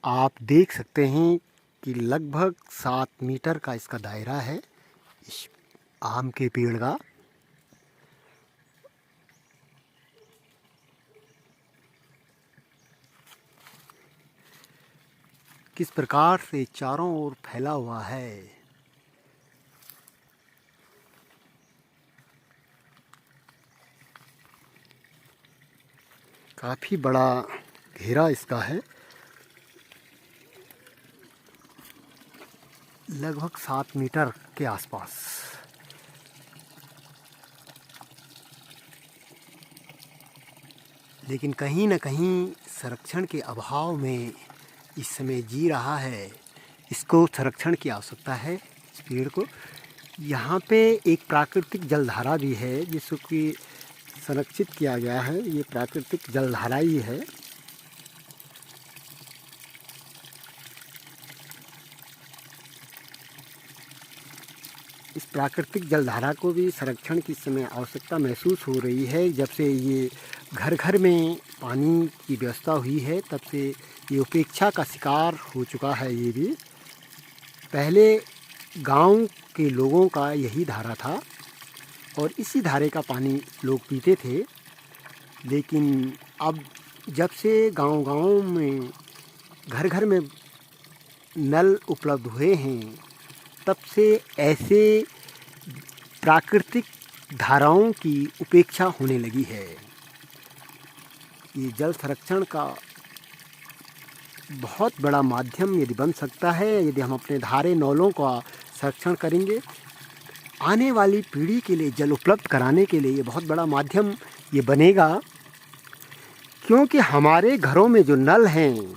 आप देख सकते हैं कि लगभग 7 मीटर का इसका दायरा है इस आम के पेड़ का। किस प्रकार से चारों ओर फैला हुआ है। काफ़ी बड़ा घेरा इसका है, लगभग 7 मीटर के आसपास। लेकिन कहीं न कहीं संरक्षण के अभाव में इस समय जी रहा है। इसको संरक्षण की आवश्यकता है इस पेड़ को। यहाँ पे एक प्राकृतिक जलधारा भी है जिसको कि संरक्षित किया गया है। ये प्राकृतिक जलधारा ही है। इस प्राकृतिक जलधारा को भी संरक्षण की इस समय आवश्यकता महसूस हो रही है। जब से ये घर घर में पानी की व्यवस्था हुई है तब से ये उपेक्षा का शिकार हो चुका है। ये भी पहले गांव के लोगों का यही धारा था और इसी धारे का पानी लोग पीते थे। लेकिन अब जब से गांव-गांव में घर घर में नल उपलब्ध हुए हैं तब से ऐसे प्राकृतिक धाराओं की उपेक्षा होने लगी है। ये जल संरक्षण का बहुत बड़ा माध्यम यदि बन सकता है, यदि हम अपने धारे नौलों का संरक्षण करेंगे, आने वाली पीढ़ी के लिए जल उपलब्ध कराने के लिए ये बहुत बड़ा माध्यम ये बनेगा। क्योंकि हमारे घरों में जो नल हैं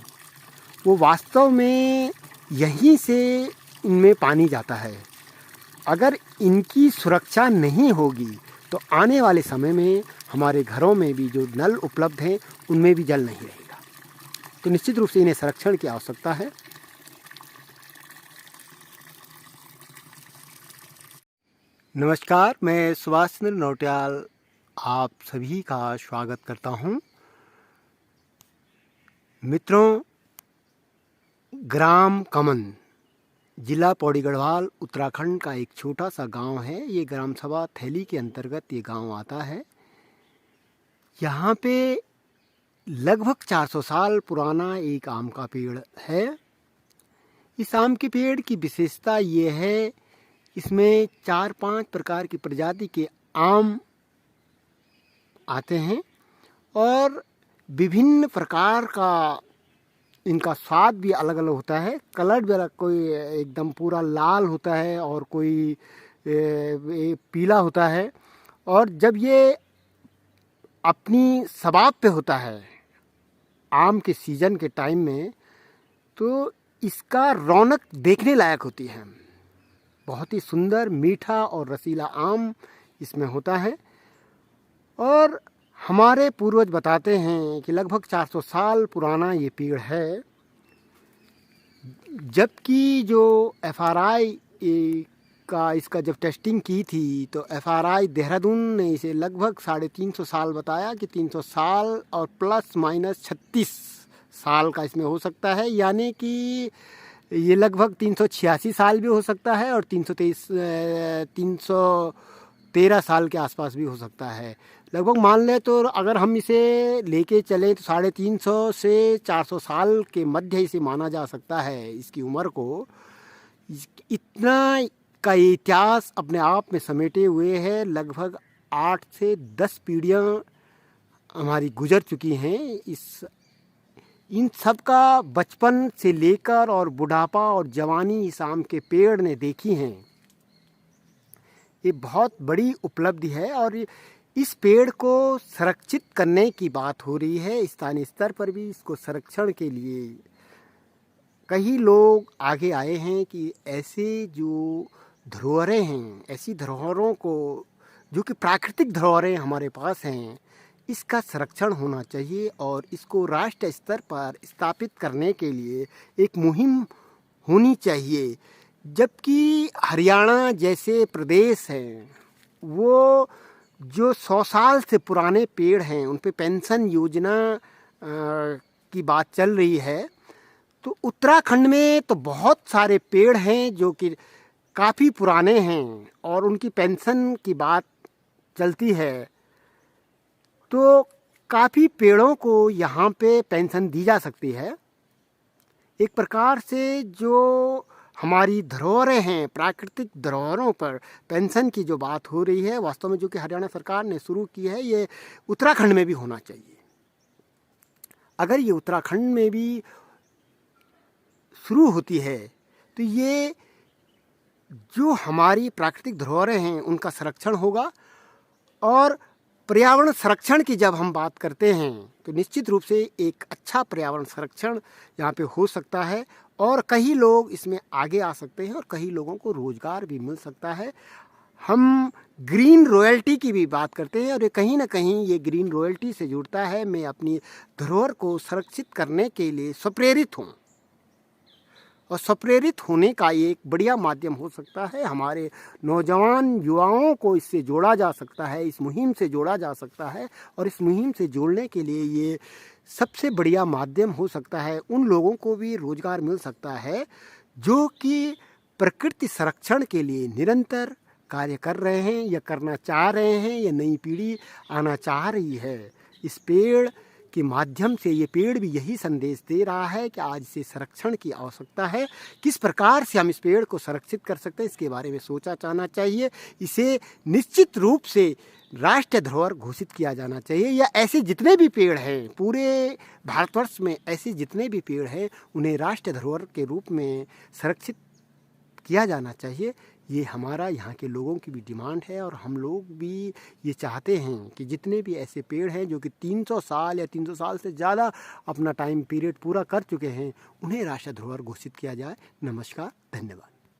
वो वास्तव में यहीं से इनमें पानी जाता है। अगर इनकी सुरक्षा नहीं होगी तो आने वाले समय में हमारे घरों में भी जो नल उपलब्ध हैं उनमें भी जल नहीं रहेगा। तो निश्चित रूप से इन्हें संरक्षण की आवश्यकता है। नमस्कार, मैं सुभाष चंद्र नौटियाल आप सभी का स्वागत करता हूं। मित्रों, ग्राम कमन जिला पौड़ी गढ़वाल उत्तराखंड का एक छोटा सा गांव है। ये ग्राम सभा थैली के अंतर्गत ये गांव आता है। यहाँ पे लगभग 400 साल पुराना एक आम का पेड़ है। इस आम के पेड़ की विशेषता ये है, इसमें 4-5 प्रकार की प्रजाति के आम आते हैं और विभिन्न प्रकार का इनका स्वाद भी अलग अलग होता है। कलर भी अलग, कोई एकदम पूरा लाल होता है और कोई पीला होता है। और जब ये अपनी सबाब पे होता है आम के सीजन के टाइम में, तो इसका रौनक देखने लायक होती है। बहुत ही सुंदर, मीठा और रसीला आम इसमें होता है। और हमारे पूर्वज बताते हैं कि लगभग 400 साल पुराना ये पेड़ है। जबकि जो FRI का इसका जब टेस्टिंग की थी तो FRI देहरादून ने इसे लगभग 350 साल बताया कि 300 साल और प्लस माइनस 36 साल का इसमें हो सकता है। यानी कि ये लगभग 386 साल भी हो सकता है और 313 साल के आसपास भी हो सकता है। लगभग मान लें तो अगर हम इसे लेके चलें तो 350 से 400 साल के मध्य इसे माना जा सकता है इसकी उम्र को। इतना का इतिहास अपने आप में समेटे हुए है। लगभग 8 से 10 पीढ़ियाँ हमारी गुजर चुकी हैं। इन सब का बचपन से लेकर और बुढ़ापा और जवानी इस आम के पेड़ ने देखी हैं। ये बहुत बड़ी उपलब्धि है और इस पेड़ को संरक्षित करने की बात हो रही है। स्थानीय स्तर पर भी इसको संरक्षण के लिए कई लोग आगे आए हैं कि ऐसे जो धरोहरें हैं, ऐसी धरोहरों को जो कि प्राकृतिक धरोहरें हमारे पास हैं, इसका संरक्षण होना चाहिए और इसको राष्ट्रीय स्तर पर स्थापित करने के लिए एक मुहिम होनी चाहिए। जबकि हरियाणा जैसे प्रदेश हैं, वो जो 100 साल से पुराने पेड़ हैं उन पे पेंशन योजना की बात चल रही है। तो उत्तराखंड में तो बहुत सारे पेड़ हैं जो कि काफ़ी पुराने हैं और उनकी पेंशन की बात चलती है, तो काफ़ी पेड़ों को यहाँ पे पेंशन दी जा सकती है। एक प्रकार से जो हमारी धरोहरें हैं, प्राकृतिक धरोहरों पर पेंशन की जो बात हो रही है, वास्तव में जो कि हरियाणा सरकार ने शुरू की है, ये उत्तराखंड में भी होना चाहिए। अगर ये उत्तराखंड में भी शुरू होती है तो ये जो हमारी प्राकृतिक धरोहरें हैं उनका संरक्षण होगा। और पर्यावरण संरक्षण की जब हम बात करते हैं तो निश्चित रूप से एक अच्छा पर्यावरण संरक्षण यहाँ पे हो सकता है और कई लोग इसमें आगे आ सकते हैं और कई लोगों को रोज़गार भी मिल सकता है। हम ग्रीन रॉयल्टी की भी बात करते हैं और ये कहीं ना कहीं ये ग्रीन रॉयल्टी से जुड़ता है। मैं अपनी धरोहर को संरक्षित करने के लिए स्वप्रेरित हूँ और स्वप्रेरित होने का ये एक बढ़िया माध्यम हो सकता है। हमारे नौजवान युवाओं को इससे जोड़ा जा सकता है, इस मुहिम से जोड़ा जा सकता है और इस मुहिम से जोड़ने के लिए ये सबसे बढ़िया माध्यम हो सकता है। उन लोगों को भी रोज़गार मिल सकता है जो कि प्रकृति संरक्षण के लिए निरंतर कार्य कर रहे हैं या करना चाह रहे हैं या नई पीढ़ी आना चाह रही है। इस पेड़ के माध्यम से ये पेड़ भी यही संदेश दे रहा है कि आज इसे संरक्षण की आवश्यकता है। किस प्रकार से हम इस पेड़ को संरक्षित कर सकते हैं इसके बारे में सोचा जाना चाहिए। इसे निश्चित रूप से राष्ट्रीय धरोहर घोषित किया जाना चाहिए या ऐसे जितने भी पेड़ हैं पूरे भारतवर्ष में, ऐसे जितने भी पेड़ हैं उन्हें राष्ट्रीय धरोहर के रूप में संरक्षित किया जाना चाहिए। ये हमारा यहाँ के लोगों की भी डिमांड है और हम लोग भी ये चाहते हैं कि जितने भी ऐसे पेड़ हैं जो कि 300 साल या 300 साल से ज़्यादा अपना टाइम पीरियड पूरा कर चुके हैं उन्हें राष्ट्रीय धरोहर घोषित किया जाए। नमस्कार, धन्यवाद।